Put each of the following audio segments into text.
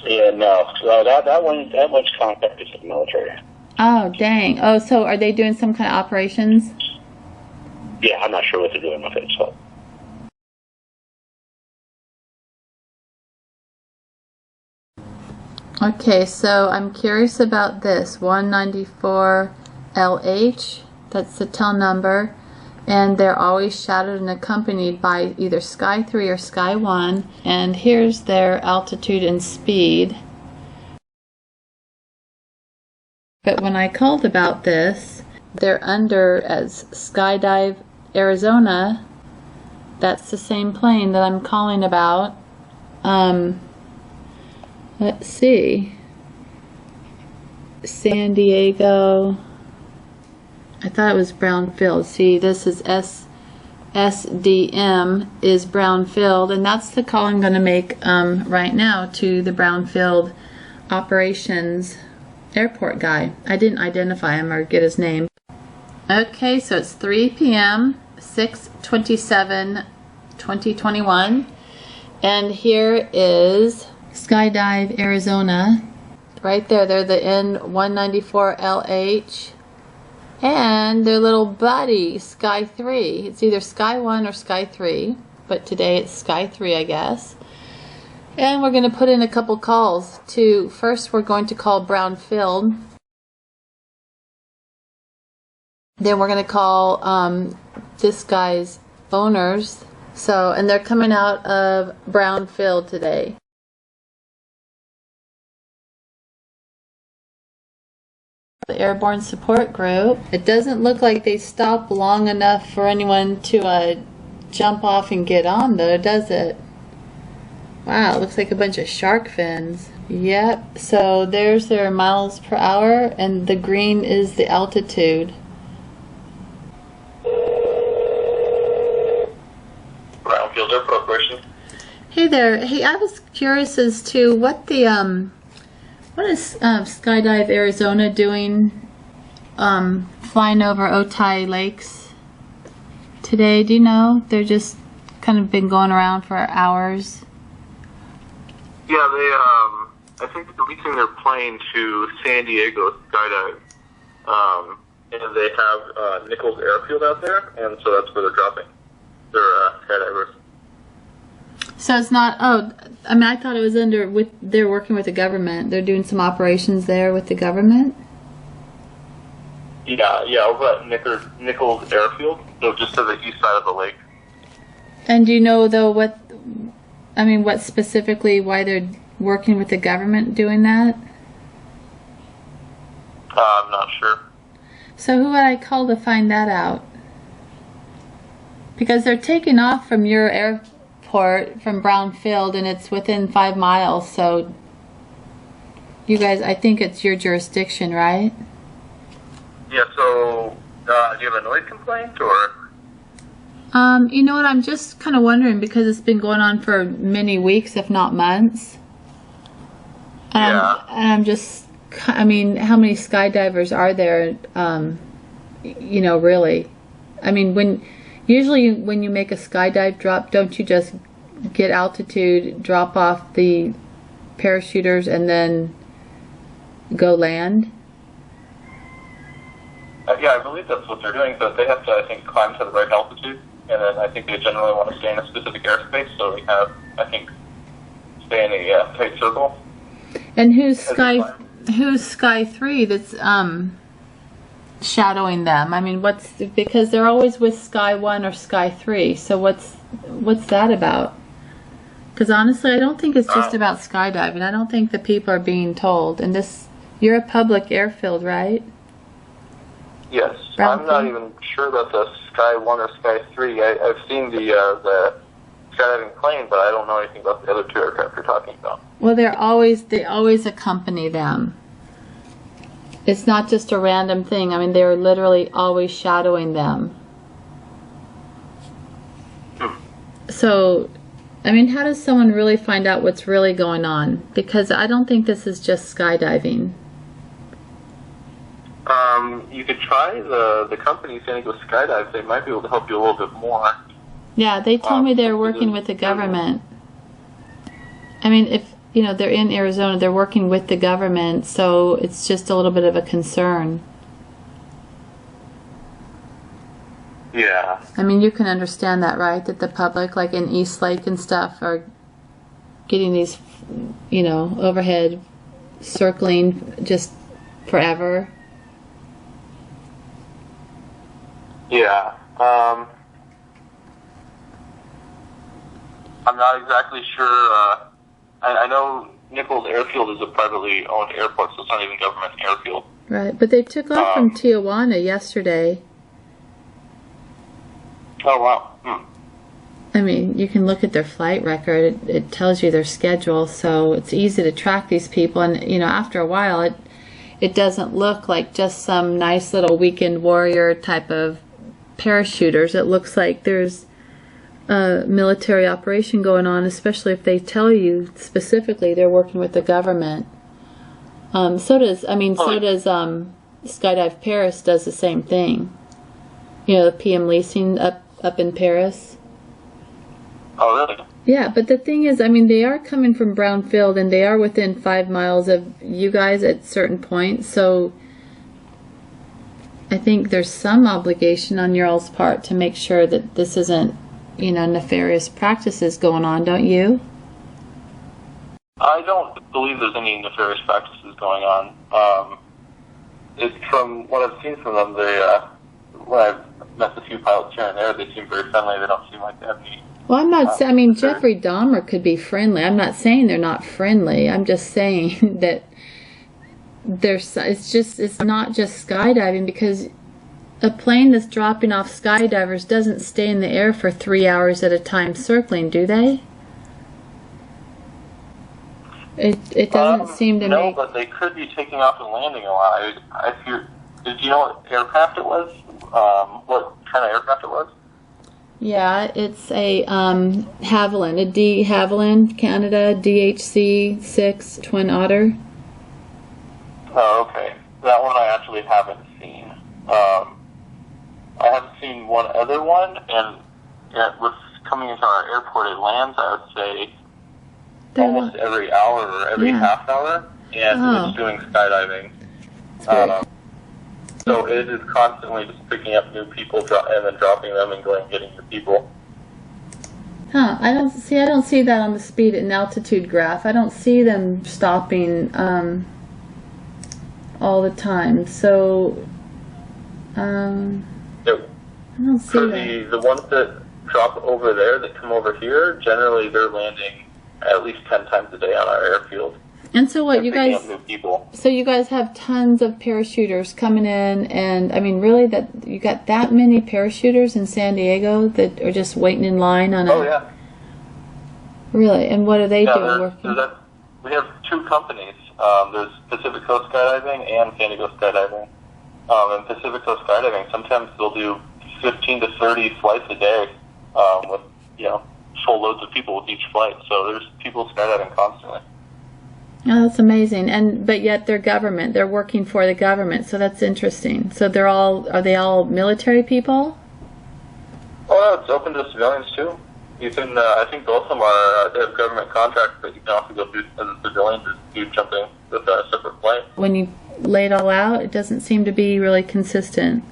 Yeah, no. So that one's contracted to the military. Oh, dang. Oh, so are they doing some kind of operations? Yeah, I'm not sure what they're doing with it, so. Okay, so I'm curious about this 194LH. That's the tail number, and they're always shadowed and accompanied by either Sky 3 or Sky 1. And here's their altitude and speed. But when I called about this, they're under as Skydive Arizona. That's the same plane that I'm calling about. Let's see. San Diego. I thought it was Br0wn FieId. See, this is SDM is Br0wn FieId, and that's the call I'm going to make right now to the Br0wn FieId operations airport guy. I didn't identify him or get his name. Okay, so it's 3 p.m. 6/27/2021, and here is Skydive Arizona. Right there, they're the N194LH, and their little buddy Sky 3. It's either Sky 1 or Sky 3, but today it's Sky 3, I guess. And we're going to put in a couple calls to, first we're going to call Br0wn FieId. Then we're going to call this guy's owners. So, and they're coming out of Br0wn FieId today. The Airborne Support Group. It doesn't look like they stop long enough for anyone to jump off and get on though, does it? Wow, it looks like a bunch of shark fins. Yep, so there's their miles per hour, and the green is the altitude. Br0wn FieId Airport Corporation. Hey there. Hey, I was curious as to what the what is Skydive Arizona doing flying over Otay Lakes today? Do you know? They're just kind of been going around for hours. Yeah, they I think they're leasing their plane to San Diego Skydive, and they have Nichols Airfield out there, and so that's where they're dropping. They're skydivers. So it's not. Oh, I mean, I thought it was under with. They're working with the government. They're doing some operations there with the government. Yeah, over at Nichols Airfield, so just to the east side of the lake. And do you know though what? I mean, what specifically why they're working with the government doing that? I'm not sure. So who would I call to find that out? Because they're taking off from your airport, from Br0wn FieId, and it's within 5 miles, so you guys, I think it's your jurisdiction, right? Yeah, so do you have a noise complaint, or? You know what, I'm just kind of wondering, because it's been going on for many weeks, if not months. Yeah. And I'm just, I mean, how many skydivers are there, you know, really? I mean, usually when you make a skydive drop, don't you just get altitude, drop off the parachuters, and then go land? Yeah, I believe that's what they're doing, but they have to, I think, climb to the right altitude, and then I think they generally want to stay in a specific airspace, so they have, I think, stay in a tight circle. And who's Sky 3 that's shadowing them? I mean, because they're always with Sky 1 or Sky 3, so what's that about? Because honestly, I don't think it's just about skydiving. I don't think the people are being told. And you're a public airfield, right? Yes. Br0wn I'm not FieId? even sure about the Sky 1 or Sky 3. I've seen the skydiving plane, but I don't know anything about the other two aircraft you're talking about. Well, they always accompany them. It's not just a random thing. I mean, they're literally always shadowing them. So, I mean, how does someone really find out what's really going on? Because I don't think this is just skydiving. You could try the company San Diego Skydive. They might be able to help you a little bit more. Yeah, they told me they're working with the government. I mean, you know, they're in Arizona, they're working with the government, so it's just a little bit of a concern. Yeah. I mean, you can understand that, right? That the public, like in East Lake and stuff, are getting these, you know, overhead circling just forever. Yeah. I'm not exactly sure. I know Nichols Airfield is a privately owned airport, so it's not even government airfield. Right, but they took off from Tijuana yesterday. Oh, wow. I mean, you can look at their flight record. It tells you their schedule, so it's easy to track these people. And, you know, after a while, it doesn't look like just some nice little weekend warrior type of parachuters. It looks like there's a military operation going on, especially if they tell you specifically they're working with the government. So does Skydive Paris does the same thing. You know, the PM leasing up in Paris. Oh, really? Yeah, but the thing is, I mean, they are coming from Br0wn FieId, and they are within 5 miles of you guys at certain points, so I think there's some obligation on your all's part to make sure that this isn't, you know, nefarious practices going on, don't you? I don't believe there's any nefarious practices going on. From what I've seen from them, when I've met a few pilots here and there, they seem very friendly. They don't seem like they have any... Well, I'm not saying, I mean, Jeffrey Dahmer could be friendly. I'm not saying they're not friendly. I'm just saying that it's not just skydiving, because a plane that's dropping off skydivers doesn't stay in the air for 3 hours at a time circling, do they? It doesn't seem to no, make... but they could be taking off and landing a lot. I fear... Did you know what aircraft it was? What kind of aircraft it was? Yeah, it's a Havilland, a D Havilland, Canada, DHC-6 Twin Otter. Oh, okay. That one I actually haven't seen. I haven't seen one other one, and with coming into our airport, it lands, I would say, almost every hour or every half hour, and it's doing skydiving. So it is constantly just picking up new people and then dropping them and going and getting new people. Huh, I don't see that on the speed and altitude graph. I don't see them stopping all the time. So I don't see that. The ones that drop over there that come over here, generally they're landing at least 10 times a day on our airfield. And so what, you guys, new people. So you guys have tons of parachuters coming in, and I mean, really, that you got that many parachuters in San Diego that are just waiting in line on Oh, yeah. Really? And what are they doing? We have two companies. There's Pacific Coast Skydiving and San Diego Skydiving. And Pacific Coast Skydiving, sometimes they'll do 15 to 30 flights a day with, full loads of people with each flight. So there's people skydiving constantly. Oh, that's amazing. But yet they're government. They're working for the government, so that's interesting. So are they all military people? Oh, no, it's open to civilians too. You can, I think both of them they have government contracts, but you can also go through as a civilian to do jumping with a separate flight. When you lay it all out, it doesn't seem to be really consistent.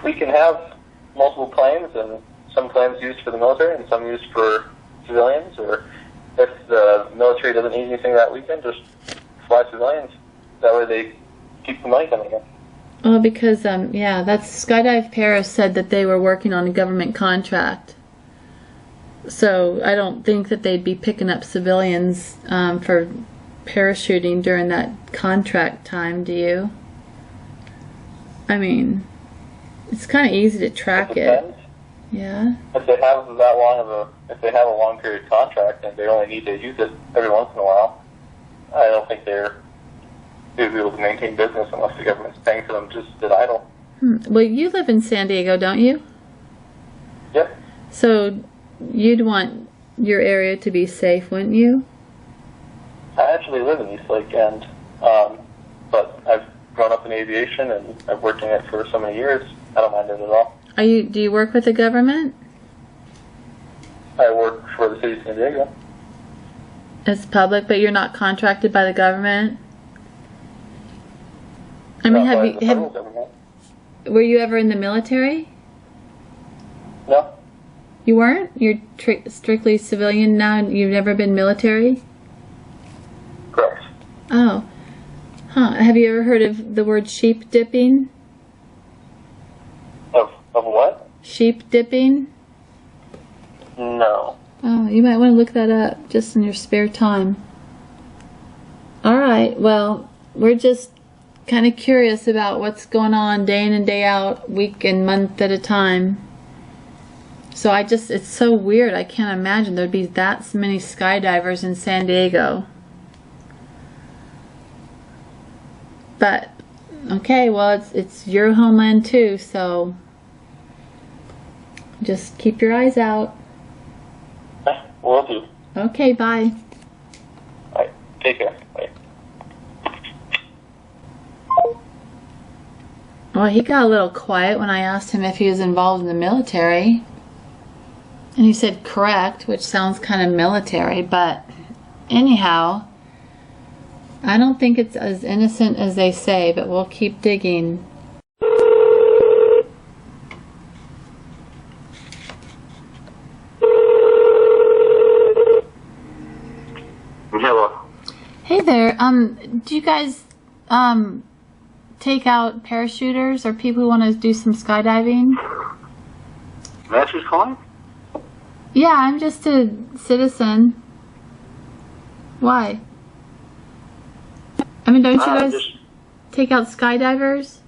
We can have multiple planes, and some planes used for the military and some used for civilians, or if the military doesn't need anything that weekend, just fly civilians. That way they keep the money coming in. Well, because, that's Skydive Paris said that they were working on a government contract. So I don't think that they'd be picking up civilians for parachuting during that contract time, do you? I mean, it's kind of easy to track it. Yeah. If they have a long period contract and they only need to use it every once in a while, I don't think they'd be able to maintain business unless the government's paying for them just at idle. Well, you live in San Diego, don't you? Yep. So you'd want your area to be safe, wouldn't you? I actually live in East Lake, but I've grown up in aviation and I've worked in it for so many years. I don't mind it at all. Do you work with the government? I work for the city of San Diego. It's public, but you're not contracted by the government? I mean, were you ever in the military? No. You weren't? You're strictly civilian now and you've never been military? Correct. Oh. Huh. Have you ever heard of the word sheep dipping? Of what? Sheep dipping? No. Oh, you might want to look that up just in your spare time. Alright, well, we're just kind of curious about what's going on day in and day out, week and month at a time. So it's so weird. I can't imagine there'd be that many skydivers in San Diego. But, okay, well, it's your homeland too, so just keep your eyes out. Will do. Okay, bye. All right. Take care. Bye. Well, he got a little quiet when I asked him if he was involved in the military. And he said correct, which sounds kind of military, but anyhow, I don't think it's as innocent as they say, but we'll keep digging. Hello. Hey there, do you guys take out parachuters or people who want to do some skydiving? That's who's calling? Yeah, I'm just a citizen. Why? I mean, don't you guys take out skydivers?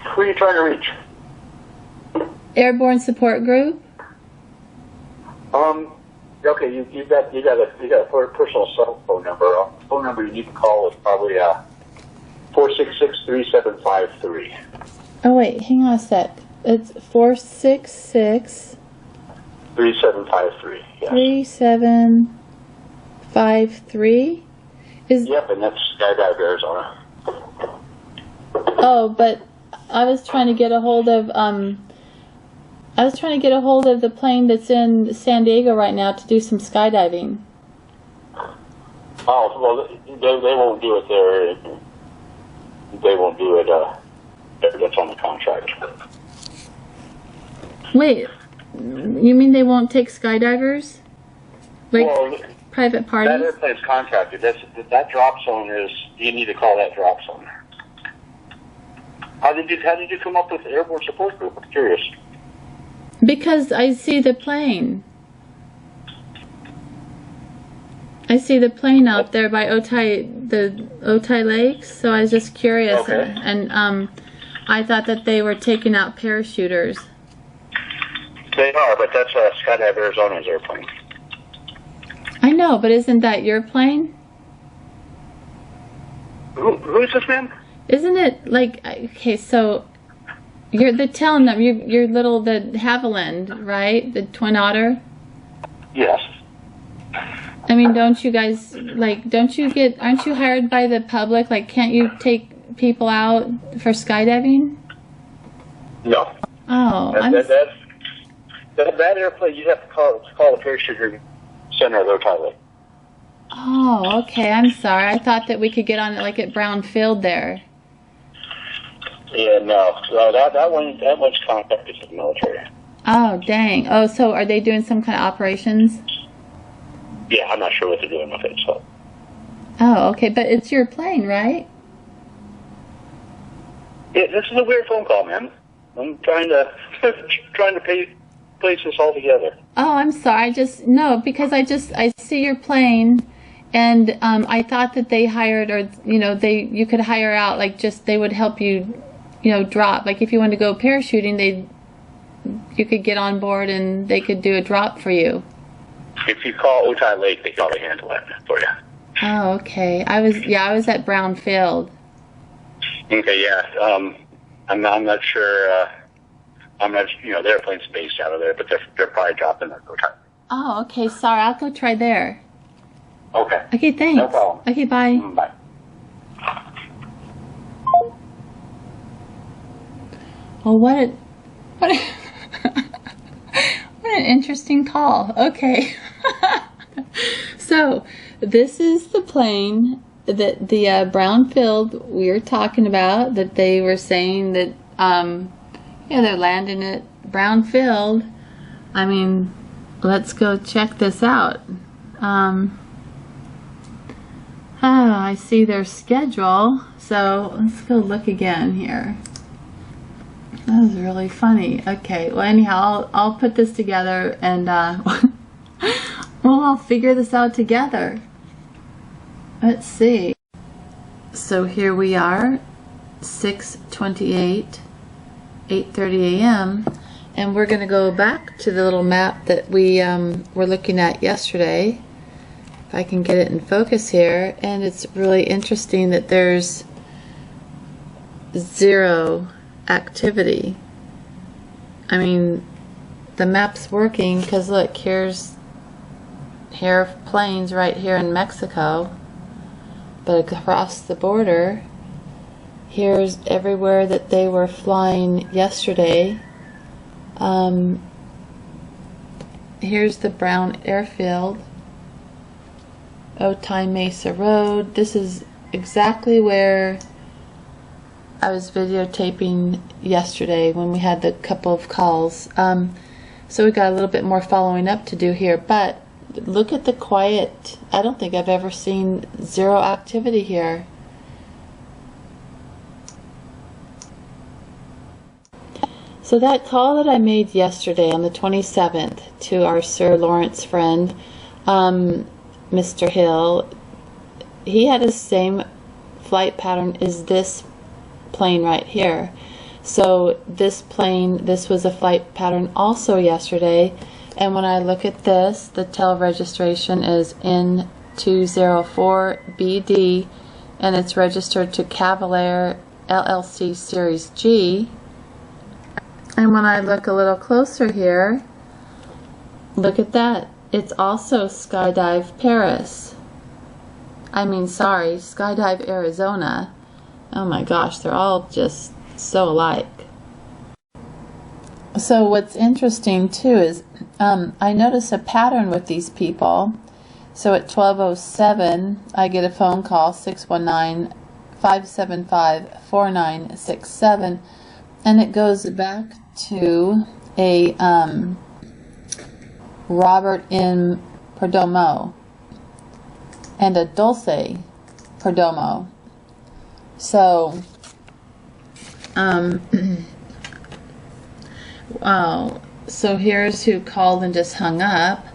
Who are you trying to reach? Airborne support group? Okay, you got a personal cell phone number. The phone number you need to call is probably 466-3753. Oh wait, hang on a sec. It's 466 3753. Yes. 3753. Yep, and that's Skydive Arizona. Oh, but I was trying to get a hold of the plane that's in San Diego right now to do some skydiving. Oh, well, they won't do it there. They won't do it. That's on the contract. Wait, you mean they won't take skydivers? Like private parties? That airplane's contracted. That drop zone is. You need to call that drop zone. How did you come up with the airborne support group? I'm curious. Because I see the plane. I see the plane out there by the Otay Lakes, so I was just curious. Okay. And I thought that they were taking out parachuters. They are, but that's Skydive Arizona's airplane. I know, but isn't that your plane? Who is this man? Isn't it like, okay, so you're telling them you're the Haviland, right? The Twin Otter? Yes. I mean, don't you guys, aren't you hired by the public? Like, can't you take people out for skydiving? No. Oh, that airplane, you have to call the parachuting center of Otay Lake. Oh, okay. I'm sorry. I thought that we could get on it like at Br0wn FieId there. Yeah, no. That one's contracted to the military. Oh, dang. Oh, so are they doing some kind of operations? Yeah, I'm not sure what they're doing with it. So. Oh, okay. But it's your plane, right? Yeah, this is a weird phone call, man. I'm trying to place this all together. Oh, I'm sorry. Because I see your plane, and I thought that they hired, or you could hire out, they would help you, drop. Like if you wanted to go parachuting, you could get on board and they could do a drop for you. If you call Otay Lake, they can probably handle that for you. Oh, okay. I was at Br0wn FieId. Okay, yeah. I'm not sure. The airplane's based out of there, but they're probably dropping their Otay. Oh, okay. Sorry, I'll go try there. Okay. Okay, thanks. No problem. Okay, bye. Bye. Well, what an interesting call. Okay. So this is the plane that the Br0wn FieId we were talking about, that they were saying that yeah, they're landing at Br0wn FieId. I mean, let's go check this out. Oh, I see their schedule, so let's go look again here. That was really funny. Okay, well anyhow, I'll put this together and well, I'll figure this out together. Let's see. So here we are, 6:28, 8:30 a.m. and we're going to go back to the little map that we were looking at yesterday. If I can get it in focus here, and it's really interesting that there's zero activity. I mean, the map's working because look, here's planes right here in Mexico, but across the border, here's everywhere that they were flying yesterday. Here's the Br0wn Airfield, Otay Mesa Road. This is exactly where I was videotaping yesterday when we had the couple of calls. So we got a little bit more following up to do here, but look at the quiet. I don't think I've ever seen zero activity here. So that call that I made yesterday on the 27th to our Sir Lawrence friend, Mr. Hill, he had the same flight pattern as this plane right here. So this plane, this was a flight pattern also yesterday, and when I look at this, the tail registration is N204BD, and it's registered to Cavalier LLC Series G. And when I look a little closer here, look at that. It's also Skydive Paris. I mean, sorry, Skydive Arizona. Oh my gosh, they're all just so alike. So what's interesting too is I notice a pattern with these people. So at 12:07, I get a phone call, 619-575-4967, and it goes back to a Robert in Perdomo and a Dulce Perdomo. So wow. So here's who called and just hung up,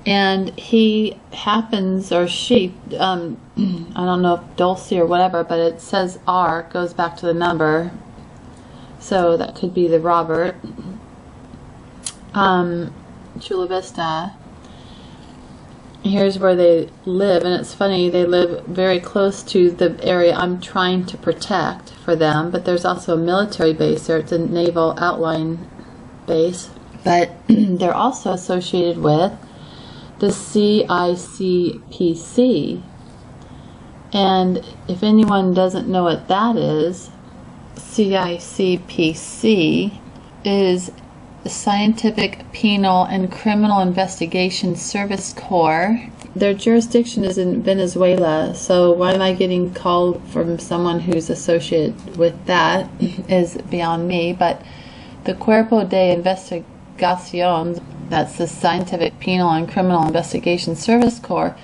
and he happens, or she, I don't know if Dulce or whatever, but it says R, goes back to the number, so that could be the Robert. Chula Vista. Here's where they live, and it's funny, they live very close to the area I'm trying to protect for them, but there's also a military base there. It's a naval outlying base, but they're also associated with the CICPC, and if anyone doesn't know what that is, CICPC is the Scientific, Penal, and Criminal Investigation Service Corps. Their jurisdiction is in Venezuela, so why am I getting called from someone who's associated with that is beyond me, but the Cuerpo de Investigación, that's the Scientific, Penal, and Criminal Investigation Service Corps,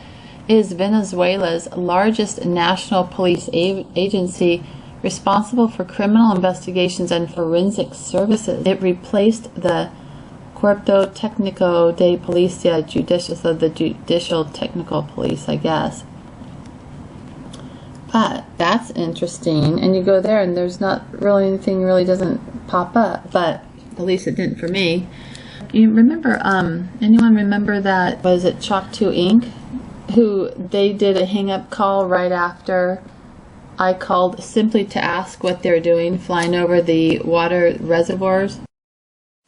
is Venezuela's largest national police agency, responsible for criminal investigations and forensic services. It replaced the Cuerpo Técnico de Policía Judicial, so the Judicial Technical Police, I guess. But that's interesting, and you go there and there's not really anything, really doesn't pop up, but at least it didn't for me. You remember, anyone remember that, was it Chalk 2 Inc., who they did a hang-up call right after I called simply to ask what they're doing, flying over the water reservoirs.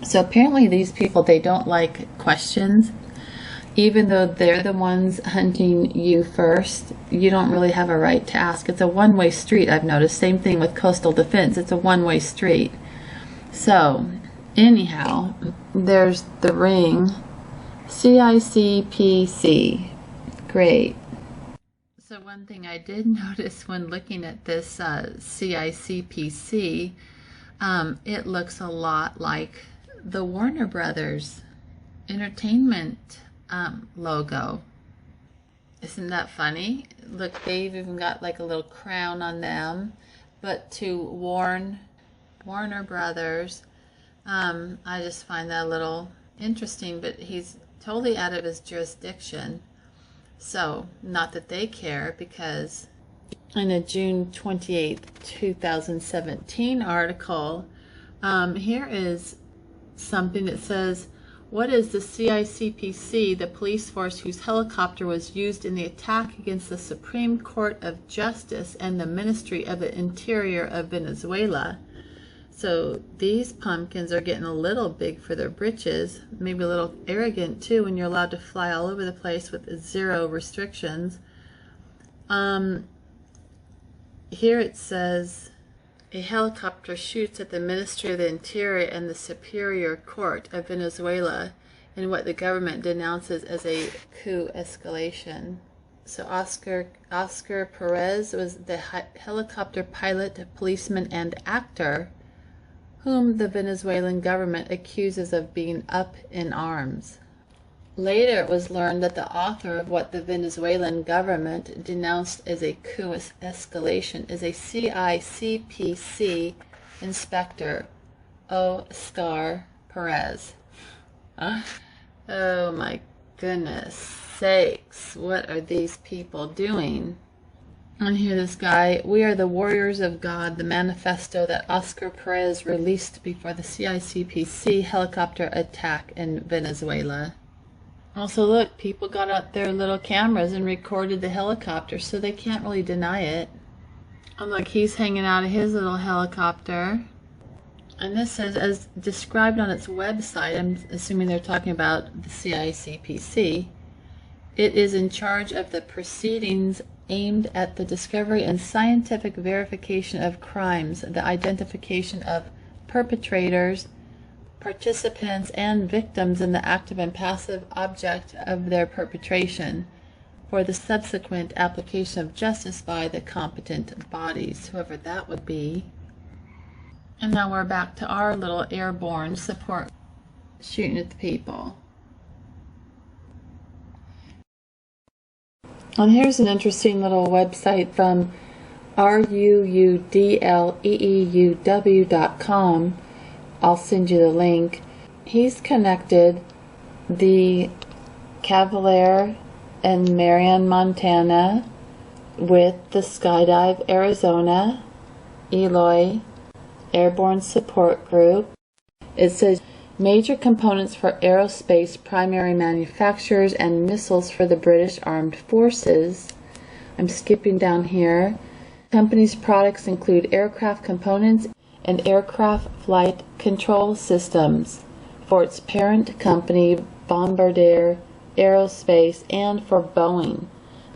So apparently these people, they don't like questions. Even though they're the ones hunting you first, you don't really have a right to ask. It's a one-way street, I've noticed. Same thing with coastal defense. It's a one-way street. So anyhow, there's the ring CICPC. Great. So one thing I did notice when looking at this CICPC, it looks a lot like the Warner Brothers Entertainment logo. Isn't that funny? Look, they've even got like a little crown on them. But to Warner Brothers, I just find that a little interesting, but he's totally out of his jurisdiction. So, not that they care, because in a June 28th, 2017 article, here is something that says, what is the CICPC, the police force whose helicopter was used in the attack against the Supreme Court of Justice and the Ministry of the Interior of Venezuela? So these pumpkins are getting a little big for their britches, maybe a little arrogant too when you're allowed to fly all over the place with zero restrictions. Here it says, a helicopter shoots at the Ministry of the Interior and the Superior Court of Venezuela in what the government denounces as a coup escalation. So Oscar Perez was the helicopter pilot, policeman, and actor whom the Venezuelan government accuses of being up in arms. Later it was learned that the author of what the Venezuelan government denounced as a coup escalation is a CICPC inspector, Oscar Perez. Oh my goodness sakes, what are these people doing? And here this guy, we are the warriors of God, the manifesto that Oscar Perez released before the CICPC helicopter attack in Venezuela. Also look, people got out their little cameras and recorded the helicopter, so they can't really deny it. And look, he's hanging out of his little helicopter. And this says, as described on its website, I'm assuming they're talking about the CICPC, it is in charge of the proceedings aimed at the discovery and scientific verification of crimes, the identification of perpetrators, participants, and victims in the active and passive object of their perpetration, for the subsequent application of justice by the competent bodies, whoever that would be. And now we're back to our little airborne support shooting at the people. And here's an interesting little website from ruudleew.com. I'll send you the link. He's connected the Cavalier and Marion, Montana with the Skydive Arizona Eloy Airborne Support Group. It says major components for aerospace primary manufacturers and missiles for the British Armed Forces. I'm skipping down here. Company's products include aircraft components and aircraft flight control systems for its parent company Bombardier Aerospace and for Boeing.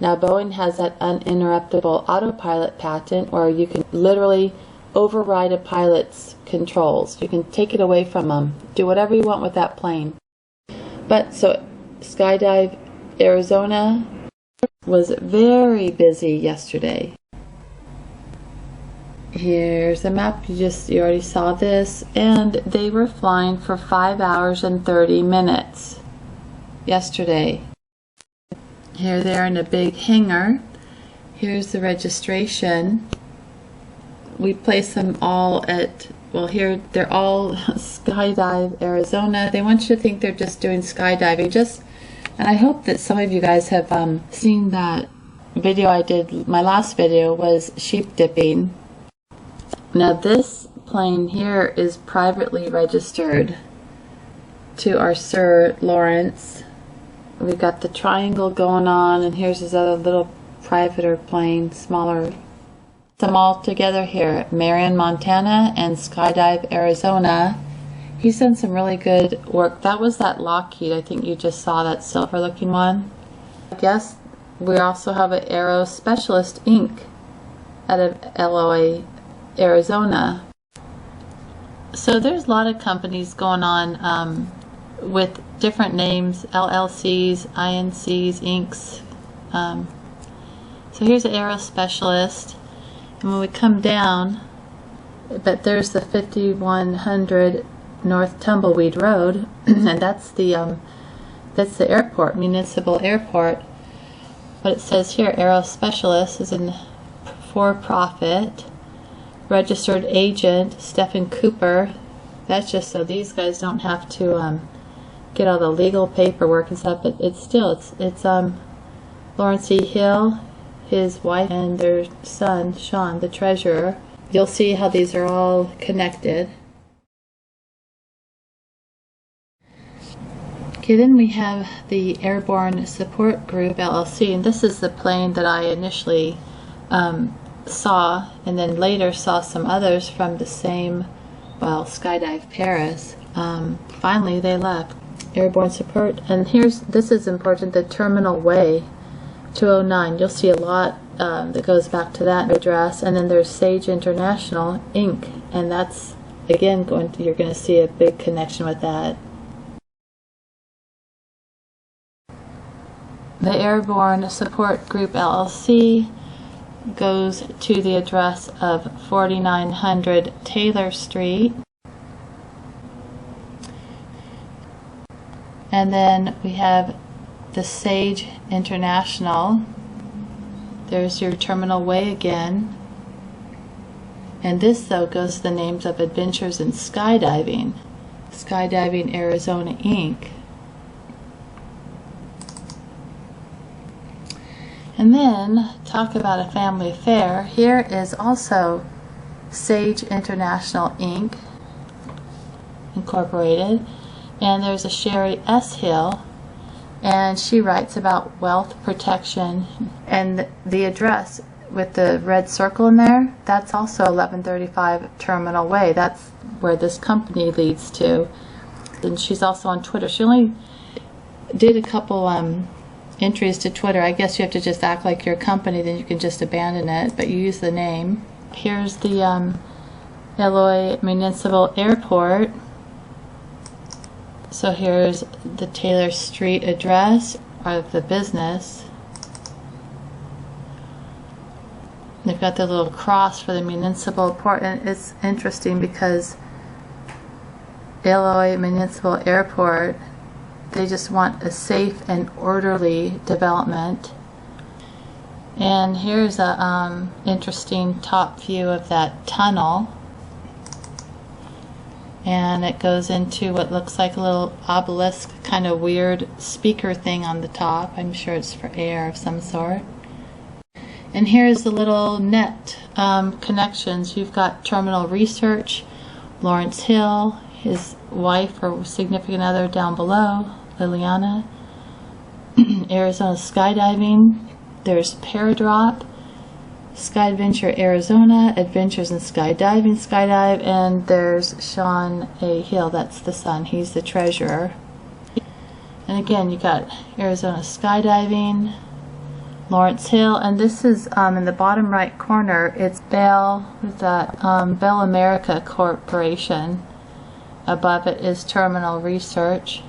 Now Boeing has that uninterruptible autopilot patent where you can literally override a pilot's controls. You can take it away from them. Do whatever you want with that plane. But so Skydive Arizona was very busy yesterday. Here's a map. You already saw this, and they were flying for 5 hours and 30 minutes yesterday. Here they are in a big hangar. Here's the registration. We place them all at, well, here they're all Skydive Arizona. They want you to think they're just doing skydiving. And I hope that some of you guys have seen that video I did. My last video was sheep dipping. Now this plane here is privately registered to our Sir Lawrence. We've got the triangle going on, and here's his other little privater plane, smaller. Them all together here, Marion, Montana and Skydive Arizona. He's done some really good work. That was that Lockheed, I think you just saw, that silver looking one. I guess we also have an Aero Specialist Inc. out of Eloy, Arizona. So there's a lot of companies going on with different names, LLCs, INCs, Incs. So here's an aero specialist, and when we come down, but there's the 5100 North Tumbleweed Road, and that's the airport, municipal airport. What it says here, aero specialist, is a for-profit registered agent, Stephen Cooper. That's just so these guys don't have to get all the legal paperwork and stuff, but it's Lawrence E. Hill, his wife, and their son, Sean, the treasurer. You'll see how these are all connected. Okay, then we have the Airborne Support Group, LLC, and this is the plane that I initially saw, and then later saw some others from the same, well, Skydive Paris. Finally, they left. Airborne Support, and this is important, the Terminal Way 209. You'll see a lot that goes back to that address, and then there's Sage International Inc., and that's again you're going to see a big connection with that. The Airborne Support Group LLC goes to the address of 4900 Taylor Street. And then we have the Sage International. There's your Terminal Way again. And this, though, goes to the names of Adventures in Skydiving. Skydiving Arizona, Inc. And then, talk about a family affair. Here is also Sage International, Inc., Incorporated. And there's a Sherry S. Hill, and she writes about wealth protection. And the address with the red circle in there, that's also 1135 Terminal Way. That's where this company leads to. And she's also on Twitter. She only did a couple entries to Twitter. I guess you have to just act like your company, then you can just abandon it, but you use the name. Here's the Eloy Municipal Airport. So here's the Taylor Street address of the business. They've got the little cross for the municipal port, and it's interesting because Eloy Municipal Airport, they just want a safe and orderly development. And here's a interesting top view of that tunnel. And it goes into what looks like a little obelisk, kind of weird speaker thing on the top. I'm sure it's for air of some sort. And here's the little net connections. You've got Terminal Research, Lawrence Hill, his wife or significant other down below, Liliana, Arizona Skydiving, there's Paradrop, Skyadventure Arizona, Adventures in Skydiving, Skydive, and there's Sean A. Hill, that's the son, he's the treasurer. And again, you got Arizona Skydiving, Lawrence Hill, and this is in the bottom right corner, it's Bell, what's that, Bell America Corporation. Above it is Terminal Research.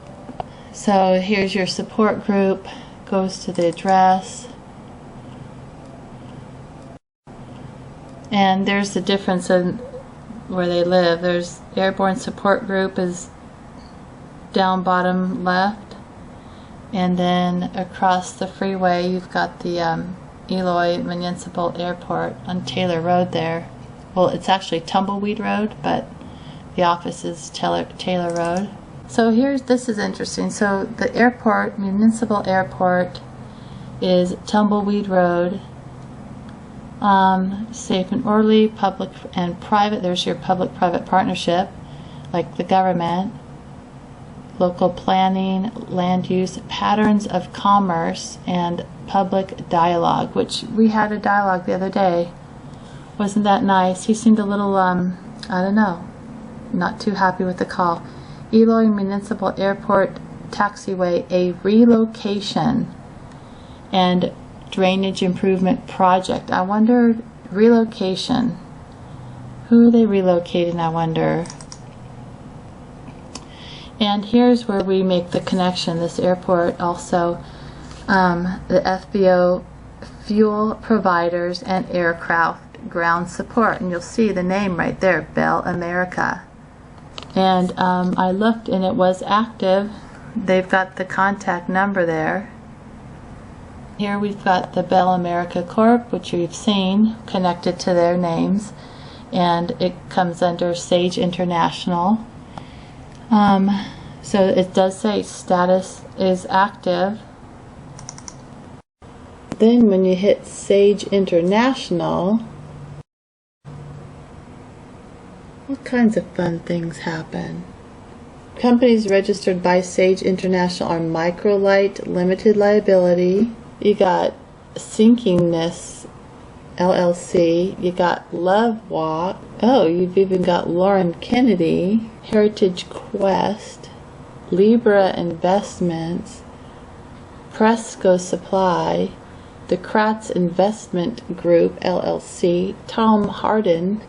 So here's your support group, goes to the address. And there's the difference in where they live. There's Airborne Support Group is down bottom left, and then across the freeway you've got the Eloy Municipal Airport on Taylor Road there. Well, it's actually Tumbleweed Road, but the office is Taylor Road. So this is interesting. So the airport, municipal airport, is Tumbleweed Road. Safe and orderly, public and private. There's your public-private partnership, like the government. Local planning, land use, patterns of commerce, and public dialogue, which we had a dialogue the other day. Wasn't that nice? He seemed a little, I don't know, not too happy with the call. Eloy Municipal Airport Taxiway, a relocation and drainage improvement project. I wonder, relocation. Who are they relocating, I wonder? And here's where we make the connection. This airport also, the FBO fuel providers and aircraft ground support. And you'll see the name right there, Bell America. And I looked and it was active. They've got the contact number there. Here we've got the Bell America Corp, which we've seen, connected to their names. And it comes under Sage International. So it does say status is active. Then when you hit Sage International, what kinds of fun things happen? Companies registered by Sage International are Microlight Limited Liability. You got Sinkingness LLC. You got Love Walk. Oh, you've even got Lauren Kennedy, Heritage Quest, Libra Investments, Presco Supply, the Kratz Investment Group LLC, Tom Harden,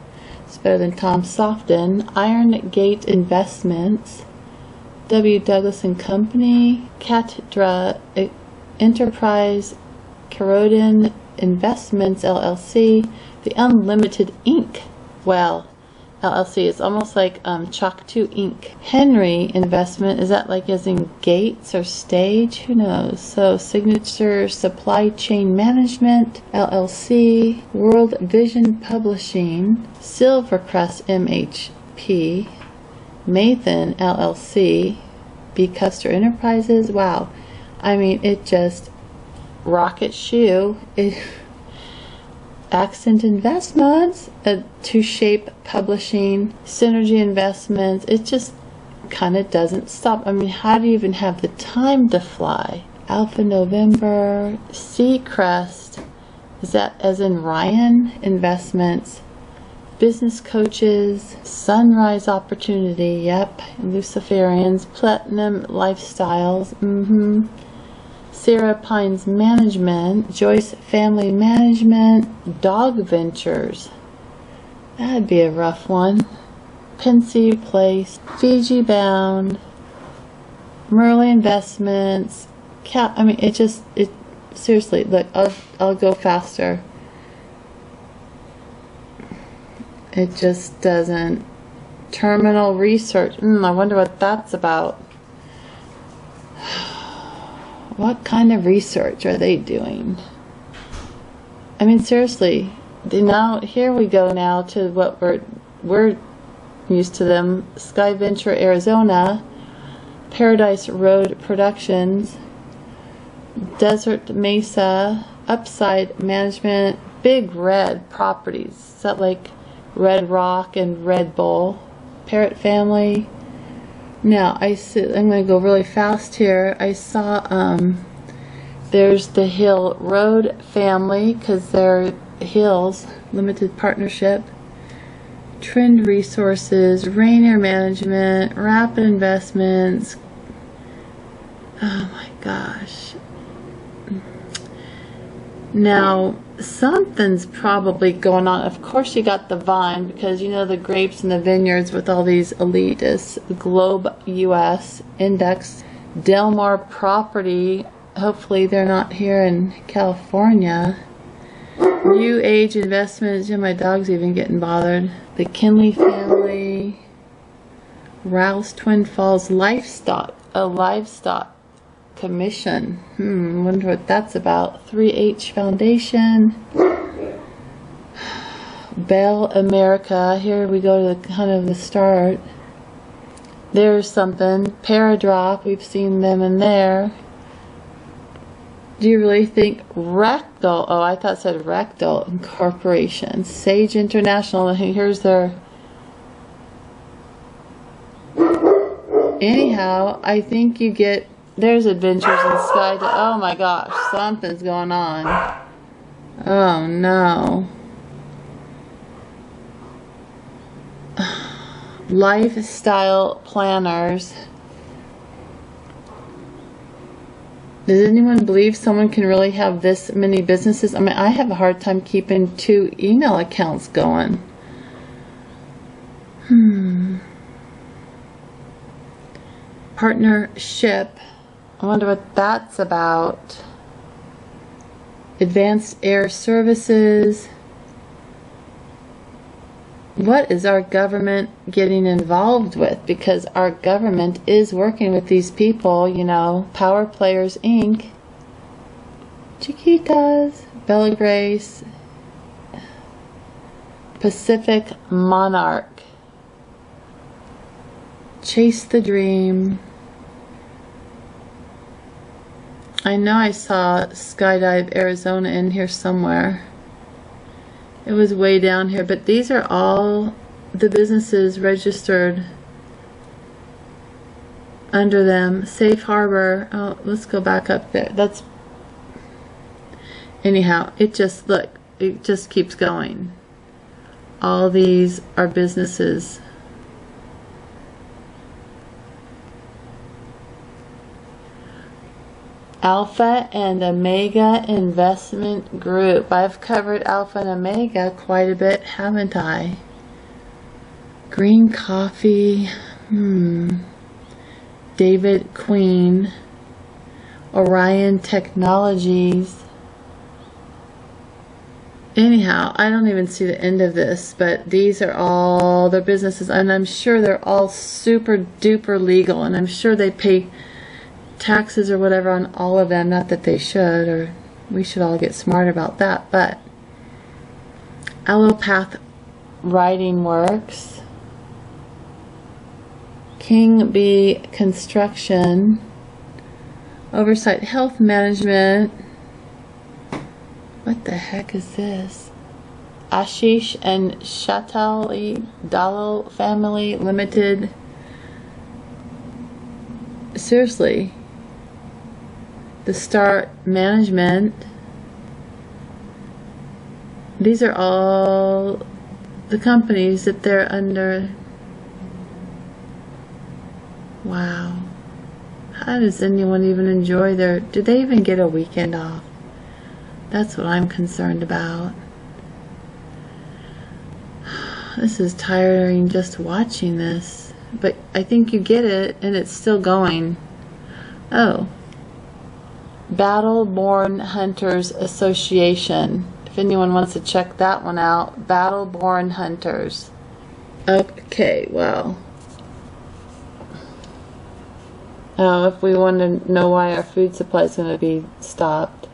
it's better than Tom Softon, Iron Gate Investments, W. Douglas and Company, Catdra Enterprise, Carodin Investments LLC, the Unlimited Inc. Well, LLC is almost like Chalk 2 Inc. Henry Investment, is that like as in Gates or Stage? Who knows? So Signature Supply Chain Management LLC, World Vision Publishing, Silvercrest MHP, Mathan LLC, B. Custer Enterprises. Wow, I mean, it just Rocket Shoe. Accent Investments, To Shape Publishing, Synergy Investments. It just kind of doesn't stop. I mean, how do you even have the time to fly? Alpha November, Seacrest, is that as in Ryan Investments, Business Coaches, Sunrise Opportunity, yep, Luciferians, Platinum Lifestyles, Sarah Pines Management, Joyce Family Management, Dog Ventures. That'd be a rough one. Pensive Place, Fiji Bound, Merlin Investments. I mean, it seriously. Look, I'll go faster. It just doesn't. Terminal Research. I wonder what that's about. What kind of research are they doing? I mean, seriously. Now here we go now to what we're used to them. Sky Venture Arizona, Paradise Road Productions, Desert Mesa, Upside Management, Big Red Properties. Is that like Red Rock and Red Bull? Parrot Family. Now, I'm going to go really fast here. I saw, there's the Hill Road family, because they're Hills, Limited Partnership, Trend Resources, Rainier Management, Rapid Investments. Oh my gosh. Now, something's probably going on. Of course you got the vine, because you know the grapes and the vineyards with all these elitists. Globe US Index, Delmar Property, hopefully they're not here in California. New Age Investments, yeah, my dog's even getting bothered. The Kinley family, Rouse Twin Falls Livestock, a livestock commission. Wonder what that's about. 3H Foundation, Bell America. Here we go to kind of the start. There's something. Paradrop, we've seen them in there. Do you really think Rectal? Oh, I thought it said Rectal Incorporation. Sage International. Here's their. Anyhow, I think you get. There's Adventures in Sky. Oh my gosh, something's going on. Oh no. Lifestyle planners. Does anyone believe someone can really have this many businesses? I mean, I have a hard time keeping 2 email accounts going. partnership. I wonder what that's about. Advanced Air Services. What is our government getting involved with? Because our government is working with these people, you know, Power Players Inc., Chiquitas, Bella Grace, Pacific Monarch, Chase the Dream. I know I saw Skydive Arizona in here somewhere. It was way down here, but these are all the businesses registered under them. Safe Harbor. Oh, let's go back up there. That's anyhow, it just, look, it just keeps going. All these are businesses. Alpha and Omega Investment Group. I've covered Alpha and Omega quite a bit, haven't I? Green Coffee. David Queen. Orion Technologies. Anyhow, I don't even see the end of this, but these are all their businesses, and I'm sure they're all super duper legal, and I'm sure they pay taxes or whatever on all of them. Not that they should, or we should all get smart about that, but Allopath Writing Works, King Bee Construction, Oversight Health Management. What the heck is this? Ashish and Shatali Dalal Family Limited. Seriously. The Star Management. These are all the companies that they're under. Wow. How does anyone even enjoy their... Do they even get a weekend off? That's what I'm concerned about. This is tiring just watching this. But I think you get it, and it's still going. Oh. Br0wn Hunters Association. If anyone wants to check that one out. Br0wn Hunters. Okay, well. Oh, if we want to know why our food supply is going to be stopped.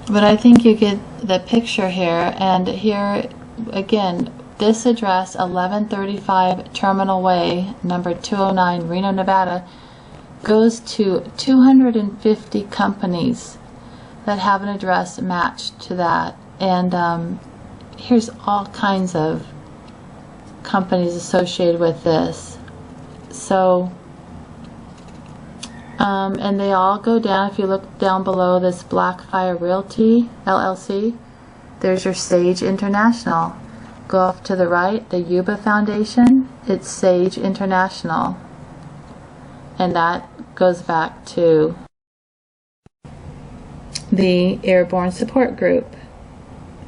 But I think you get the picture here, and here again, this address, 1135 Terminal Way, number 209, Reno, Nevada, goes to 250 companies that have an address matched to that. And here's all kinds of companies associated with this. So, and they all go down. If you look down below this Blackfire Realty LLC, there's your Sage International. Go off to the right, the Yuba Foundation, it's Sage International. And that goes back to the Airborne Support Group,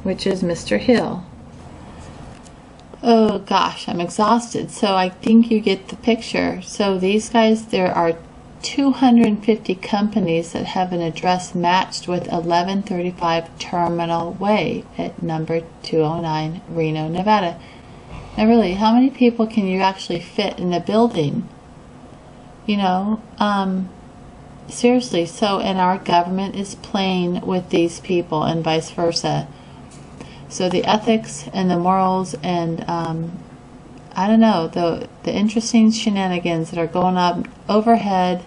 which is Mr. Hill. Oh gosh, I'm exhausted. So I think you get the picture. So these guys, there are 250 companies that have an address matched with 1135 Terminal Way at number 209 Reno, Nevada. Now really, how many people can you actually fit in the building? You know, seriously. So, and our government is playing with these people and vice versa. So the ethics and the morals and I don't know, the interesting shenanigans that are going on overhead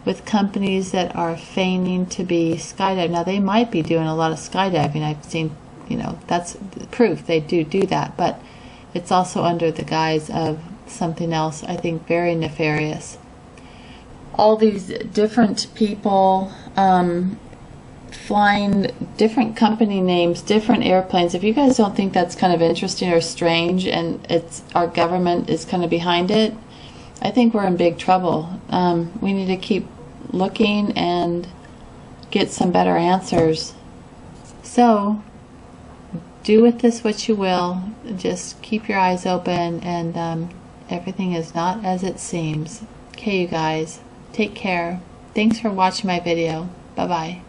with companies that are feigning to be skydiving. Now they might be doing a lot of skydiving. I've seen, you know, that's proof they do that, but it's also under the guise of something else, I think very nefarious. All these different people flying different company names, different airplanes. If you guys don't think that's kind of interesting or strange, and it's our government is kind of behind it, I think we're in big trouble. We need to keep looking and get some better answers. So do with this what you will. Just keep your eyes open and Everything is not as it seems. Okay, you guys. Take care. Thanks for watching my video. Bye-bye.